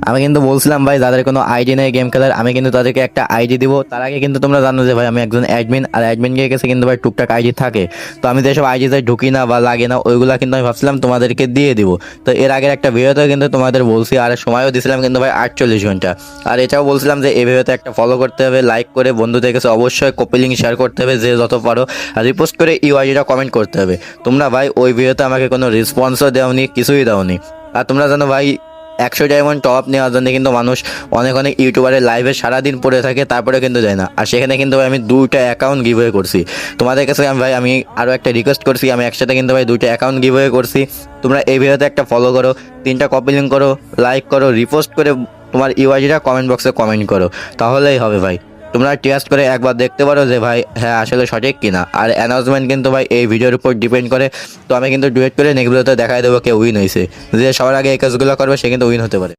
আমি কিন্তু বলছিলাম ভাই যাদের কোনো আইডি নেই গেম খেলার আমি কিন্তু তাদেরকে একটা আইডি দিব। তার আগে কিন্তু তোমরা জানো যে ভাই আমি একজন অ্যাডমিন, আর অ্যাডমিনের কাছে কিন্তু ভাই টুকটাক আইডি থাকে। তো আমি যেসব আইডিতে ঢুকি না বা লাগে না ওইগুলা কিন্তু আমি ভাবছিলাম তোমাদেরকে দিয়ে দিব। তো এর আগের একটা ভিডিওতে কিন্তু তোমাদের বলছি, আর সময়ও দিয়েছিলাম কিন্তু ভাই 48 ঘন্টা। আর এটাও বলছিলাম যে এই ভিডিওতে একটা ফলো করতে হবে, লাইক করে বন্ধুদের কাছে অবশ্যই কপি লিঙ্ক শেয়ার করতে হবে যে যত পারো, আর রিপোস্ট করে ইউআইডিটা কমেন্ট করতে হবে। তোমরা ভাই ওই ভিডিওতে আমাকে কোনো রেসপন্সও দেওনি, কিছুই দাওনি। আর তোমরা জানো ভাই 100 ডায়মন্ড টপ নেওয়ার জন্য কিন্তু মানুষ অনেক অনেক ইউটিউবারের লাইভে সারাদিন পড়ে থাকে, তারপরে কিন্তু যায় না। আর সেখানে কিন্তু ভাই আমি 2টা অ্যাকাউন্ট গিভওয়ে করছি। তোমাদের কাছে আমি আরও একটা রিকোয়েস্ট করছি, আমি একসাথে কিন্তু ভাই 2টা অ্যাকাউন্ট গিভওয়ে করছি। তোমরা এই ভিডিওতে একটা ফলো করো, 3টা কপি লিঙ্ক করো, লাইক করো, রিপোস্ট করে তোমার ইউআইডিটা কমেন্ট বক্সে কমেন্ট করো, তাহলেই হবে ভাই। তোমরা টেস্ট করে একবার দেখতে পারো যে ভাই হ্যাঁ আসলে সঠিক কিনা। আর অ্যানাউন্সমেন্ট কিন্তু ভাই এই ভিডিওর উপর ডিপেন্ড করে। তো আমি কিন্তু ডুয়েট করে নেক্সট ভিডিওতে দেখাই দেবো কে উইন হয়েছে। যে সবার আগে এই কাজগুলো করবে সে কিন্তু উইন হতে পারে।